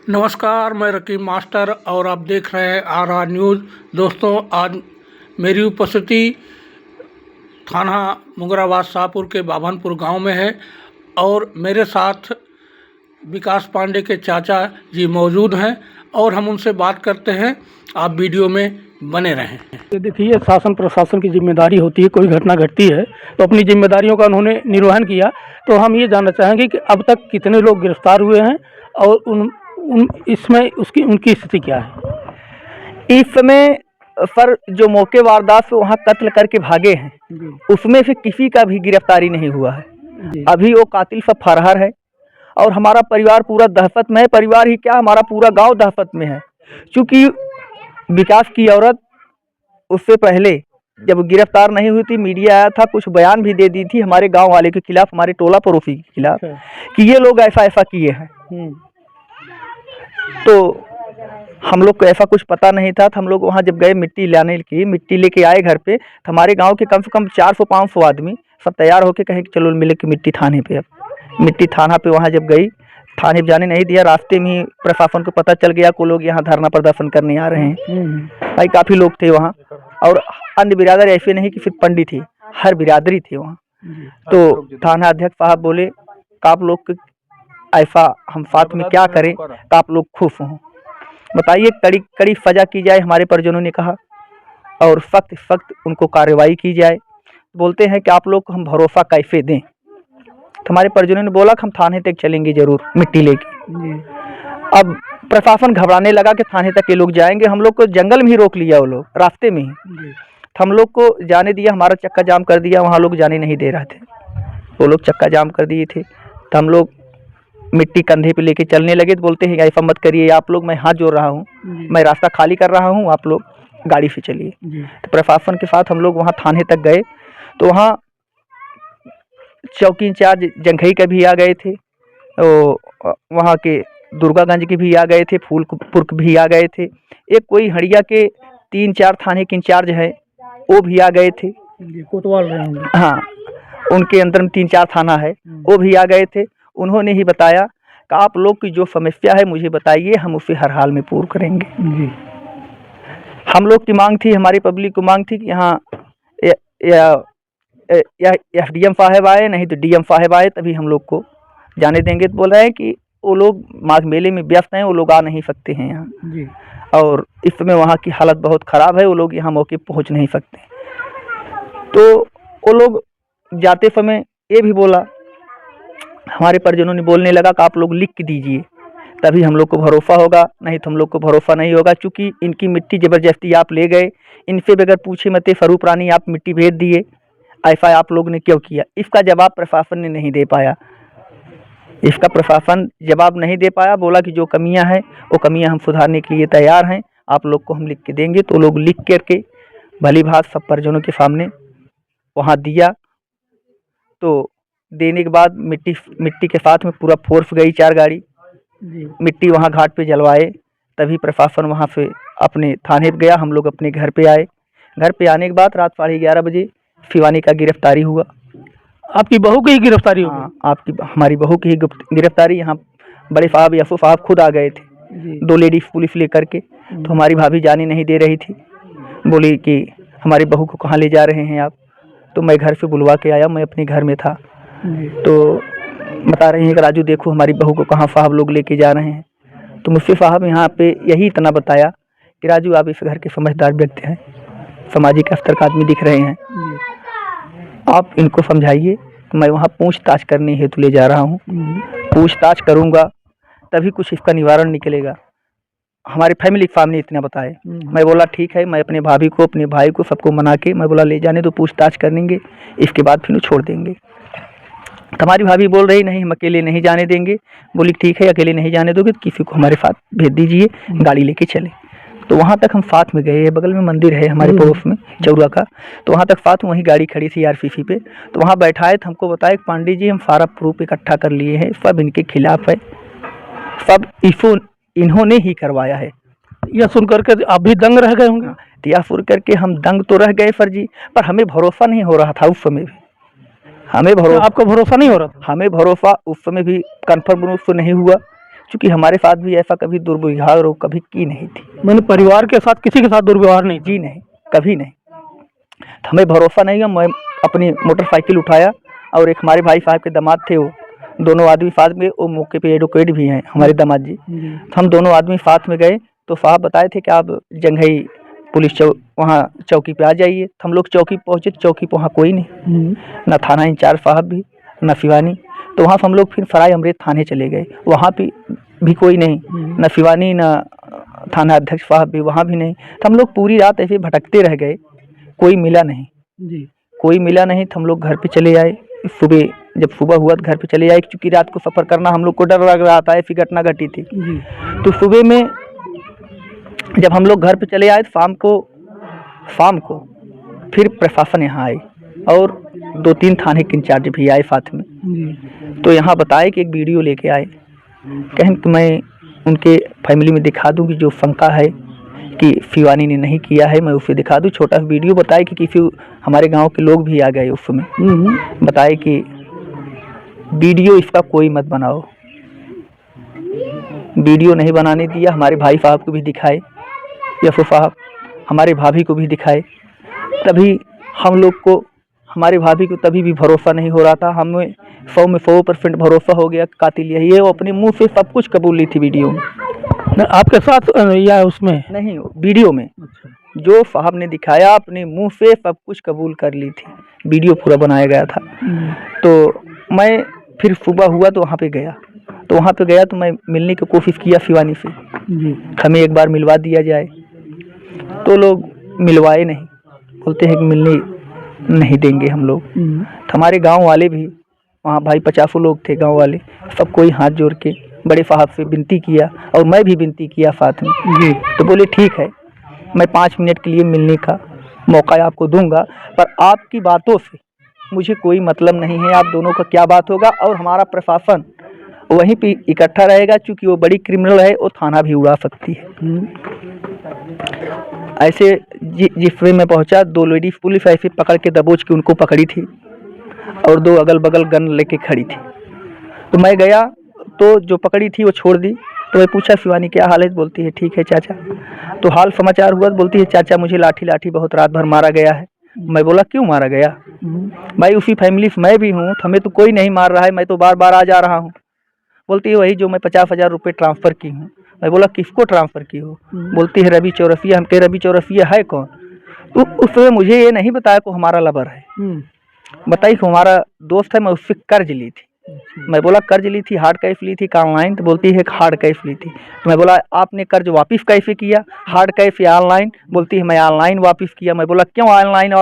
नमस्कार, मैं रकीब मास्टर और आप देख रहे हैं RR न्यूज़। दोस्तों, आज मेरी उपस्थिति थाना मुंगराबाद शाहपुर के बाभनपुर गांव में है और मेरे साथ विकास पांडे के चाचा जी मौजूद हैं और हम उनसे बात करते हैं। आप वीडियो में बने रहें। देखिए, शासन प्रशासन की जिम्मेदारी होती है, कोई घटना घटती है तो अपनी जिम्मेदारियों का उन्होंने निर्वहन किया। तो हम ये जानना चाहेंगे कि अब तक कितने लोग गिरफ्तार हुए हैं और इसमें उनकी स्थिति क्या है इस समय। सर, जो मौके वारदात से वहाँ कत्ल करके भागे हैं उसमें से किसी का भी गिरफ्तारी नहीं हुआ है। अभी वो कातिल सब फरार है और हमारा परिवार पूरा दहशत में है। परिवार ही क्या, हमारा पूरा गांव दहशत में है। क्योंकि विकास की औरत उससे पहले जब गिरफ्तार नहीं हुई थी, मीडिया आया था, कुछ बयान भी दे दी थी हमारे गांव वाले के खिलाफ, हमारे टोला पड़ोसी के खिलाफ कि ये लोग ऐसा ऐसा किए हैं। तो हम लोग को ऐसा कुछ पता नहीं था। तो हम लोग वहाँ जब गए मिट्टी लेके आए घर पे, तो हमारे गांव के कम से कम 400-500 आदमी सब तैयार होके कहे कि चलो मिले कि मिट्टी थाने पे। अब मिट्टी थाना पे वहाँ जब गई, थाने पे जाने नहीं दिया। रास्ते में ही प्रशासन को पता चल गया को लोग यहाँ धरना प्रदर्शन करने आ रहे हैं। भाई काफ़ी लोग थे वहाँ और अन्य बिरादर, ऐसे नहीं कि सिर्फ पंडित थी, हर बिरादरी थी वहाँ। तो थाना अध्यक्ष साहब बोले कि आप लोग ऐसा हम साथ में क्या करें तो आप लोग खुश हों, बताइए, कड़ी कड़ी सजा की जाए, हमारे परिजनों ने कहा, और सख्त सख्त उनको कार्रवाई की जाए। बोलते हैं कि आप लोग को हम भरोसा कैसे दें। तो हमारे परिजनों ने बोला कि हम थाने तक चलेंगे जरूर मिट्टी लेके। अब प्रशासन घबराने लगा कि थाने तक ये लोग जाएंगे। हम लोग को जंगल में ही रोक लिया वो लोग, रास्ते में ही। तो हम लोग को जाने दिया, हमारा चक्का जाम कर दिया, वहाँ लोग जाने नहीं दे रहे थे, वो लोग चक्का जाम कर दिए थे। तो हम लोग मिट्टी कंधे पे लेके चलने लगे। तो बोलते हैं ऐसा मत करिए आप लोग, मैं हाथ जोड़ रहा हूँ, मैं रास्ता खाली कर रहा हूँ, आप लोग गाड़ी से चलिए। तो प्रशासन के साथ हम लोग वहाँ थाने तक गए। तो वहाँ चौकी इंचार्ज जंघई के भी आ गए थे, वहाँ के दुर्गागंज के भी आ गए थे, फूलपुर के भी आ गए थे। एक कोई हड़िया के 3-4 थाने के इंचार्ज हैं, वो भी आ गए थे, कोतवाल रहे होंगे। हाँ, उनके अंदर में 3-4 थाना है, वो भी आ गए थे। उन्होंने ही बताया कि आप लोग की जो समस्या है मुझे बताइए, हम उसे हर हाल में पूर्ण करेंगे। हम लोग की मांग थी, हमारी पब्लिक को मांग थी कि यहाँ या FDM साहब आए, नहीं तो DM साहब आए, तभी हम लोग को जाने देंगे। तो बोल रहे हैं कि वो लोग माघ मेले में व्यस्त हैं, वो लोग आ नहीं सकते हैं यहाँ, और इस समय वहाँ की हालत बहुत ख़राब है, वो लोग यहाँ मौके पहुँच नहीं सकते। तो वो लोग जाते समय ये भी बोला, हमारे परिजनों ने बोलने लगा कि आप लोग लिख के दीजिए, तभी हम लोग को भरोसा होगा, नहीं तो हम लोग को भरोसा नहीं होगा। क्योंकि इनकी मिट्टी ज़बरदस्ती आप ले गए, इनसे बगैर पूछे मते स्वरूप रानी आप मिट्टी भेज दिए, ऐसा आप लोग ने क्यों किया? इसका जवाब प्रशासन ने नहीं दे पाया। इसका प्रशासन जवाब नहीं दे पाया, बोला कि जो कमियां हैं वो कमियां हम सुधारने के लिए तैयार हैं, आप लोग को हम लिख के देंगे। तो लोग लिख करके भली भात सब परिजनों के सामने वहाँ दिया। तो देने के बाद मिट्टी के साथ में पूरा फोर्स गई, 4 गाड़ी मिट्टी वहाँ घाट पे जलवाए। तभी प्रशासन वहाँ से अपने थाने पे गया, हम लोग अपने घर पे आए। घर पे आने के बाद रात 11:30 बजे शिवानी का गिरफ्तारी हुआ। आपकी बहू की ही गिरफ्तारी हुई? हाँ, हमारी बहू की ही गिरफ्तारी। यहाँ बड़े साहब यसो साहब खुद आ गए थे, 2 लेडीज पुलिस लेकर के। तो हमारी भाभी जाने नहीं दे रही थी, बोली कि हमारी बहू को कहाँ ले जा रहे हैं आप? तो मैं घर से बुलवा के आया, मैं अपने घर में था। तो बता रहे हैं कि राजू देखो हमारी बहू को कहाँ साहब लोग लेके जा रहे हैं। तो मुझसे साहब यहाँ पे यही इतना बताया कि राजू आप इस घर के समझदार व्यक्ति हैं, सामाजिक स्तर का आदमी दिख रहे हैं, आप इनको समझाइए। तो मैं वहाँ पूछताछ करने हेतु ले जा रहा हूँ, पूछताछ करूँगा तभी कुछ इसका निवारण निकलेगा। हमारी फैमिली के सामने इतना बताए। मैं बोला ठीक है, मैं अपने भाभी को, अपने भाई को, सबको मना के मैं बोला ले जाने दो, पूछताछ करेंगे, इसके बाद फिर छोड़ देंगे। हमारी भाभी बोल रही नहीं, हम अकेले नहीं जाने देंगे। बोली ठीक है, अकेले नहीं जाने दोगे तो किसी को हमारे साथ भेज दीजिए, गाड़ी लेके चले। तो वहाँ तक हम साथ में गए, बगल में मंदिर है हमारे पड़ोस में चौरा का, तो वहाँ तक साथ में वहीं गाड़ी खड़ी थी RCC पे। तो वहाँ बैठाए तो हमको बताया पांडे जी हम सारा प्रूफ इकट्ठा कर लिए हैं, सब इनके खिलाफ है, सब इशू इन्होंने ही करवाया है। यह सुन करके आप भी दंग रह गए होंगे? तो यह सुन करके हम दंग तो रह गए सर जी, पर हमें भरोसा नहीं हो रहा था उस समय भी। हमें भरोसा, आपको भरोसा नहीं हो रहा था? हमें भरोसा उस समय भी कन्फर्म रूप से नहीं हुआ, क्योंकि हमारे साथ भी ऐसा कभी दुर्व्यवहार कभी की नहीं थी। मैंने परिवार के साथ किसी के साथ दुर्व्यवहार नहीं जी नहीं, कभी नहीं। तो हमें भरोसा नहीं है। मैं अपनी मोटरसाइकिल उठाया और एक हमारे भाई साहब के दामाद थे, वो दोनों आदमी साथ में, वो मौके पे एडवोकेट भी हैं हमारे दामाद जी। तो हम दोनों आदमी साथ में गए तो साहब बताए थे कि आप जंघई पुलिस वहाँ चौकी पे आ जाइए। तो हम लोग चौकी पहुँचे, चौकी पे वहाँ कोई नहीं, ना थाना इंचार्ज साहब भी, ना शिवानी। तो वहाँ से हम लोग फिर सराय अमृत थाने चले गए, वहाँ पे भी कोई नहीं, ना शिवानी ना थाना अध्यक्ष साहब भी, वहाँ भी नहीं। तो हम लोग पूरी रात ऐसे भटकते रह गए, कोई मिला नहीं जी। कोई मिला नहीं। तो हम लोग घर पे चले आए। सुबह जब सुबह हुआ तो घर पे चले आए, क्योंकि रात को सफ़र करना हम लोग को डर लग रहा था, ऐसी घटना घटी थी। तो सुबह में जब हम लोग घर पे चले आए तो शाम को फिर प्रशासन यहाँ आई और 2-3 थाने के इंचार्ज भी आए साथ में। तो यहाँ बताए कि एक वीडियो लेके आए, कहें कि मैं उनके फैमिली में दिखा दूँ कि जो शंका है कि शिवानी ने नहीं किया है, मैं उसे दिखा दूँ। छोटा वीडियो बताए कि किसी हमारे गांव के लोग भी आ गए उसमें, बताए कि वीडियो इसका कोई मत बनाओ। वीडियो नहीं बनाने दिया। हमारे भाई साहब को भी दिखाए, यफो साहब हमारे भाभी को भी दिखाए। तभी हम लोग को, हमारे भाभी को तभी भी भरोसा नहीं हो रहा था। हमें 100 में 100% भरोसा हो गया कातिल यही है। वो अपने मुंह से सब कुछ कबूल ली थी वीडियो में। आपके साथ या उसमें नहीं, वीडियो में जो साहब ने दिखाया अपने मुंह से सब कुछ कबूल कर ली थी, वीडियो पूरा बनाया गया था। तो मैं फिर सुबह हुआ तो वहाँ पे गया तो मैं मिलने की कोशिश किया शिवानी से, हमें एक बार मिलवा दिया जाए। तो लोग मिलवाए नहीं, बोलते हैं कि मिलने नहीं देंगे हम लोग। तो हमारे गांव वाले भी, वहाँ भाई 50 लोग थे गांव वाले, सब कोई हाथ जोड़ के बड़े साहब से विनती किया और मैं भी विनती किया साथ में जी। तो बोले ठीक है, मैं 5 मिनट के लिए मिलने का मौका आपको दूंगा, पर आपकी बातों से मुझे कोई मतलब नहीं है, आप दोनों का क्या बात होगा। और हमारा प्रशासन वहीं पे इकट्ठा रहेगा, क्योंकि वो बड़ी क्रिमिनल है, वो थाना भी उड़ा सकती है। ऐसे जिस वे में पहुंचा, 2 लेडीज पुलिस ऐसे पकड़ के दबोच के उनको पकड़ी थी और 2 अगल बगल गन लेके खड़ी थी। तो मैं गया तो जो पकड़ी थी वो छोड़ दी। तो मैं पूछा शिवानी क्या हाल है, बोलती है ठीक है चाचा। तो हाल समाचार हुआ तो बोलती है चाचा मुझे लाठी बहुत रात भर मारा गया है। मैं बोला क्यों मारा गया? भाई उसी फैमिली से मैं भी हूँ, हमें तो कोई नहीं मार रहा है, मैं तो बार बार आ जा रहा हूँ। बोलती है वही जो मैं 50,000 रुपये ट्रांसफ़र की हूँ। मैं बोला किसको ट्रांसफ़र की हो? बोलती है रवि चौरसिया। हम कहे रवि चौरसिया है कौन? तो उस समय मुझे ये नहीं बताया को हमारा लवर है, बताइए हमारा दोस्त है, मैं उससे कर्ज ली थी। मैं बोला कर्ज ली थी, हार्ड कैश ली थी का ऑनलाइन? तो बोलती है हार्ड कैश ली थी। तो मैं बोला आपने कर्ज वापस कैसे किया, हार्ड कैश या ऑनलाइन? बोलती है मैं ऑनलाइन वापस किया। मैं बोला क्यों ऑनलाइन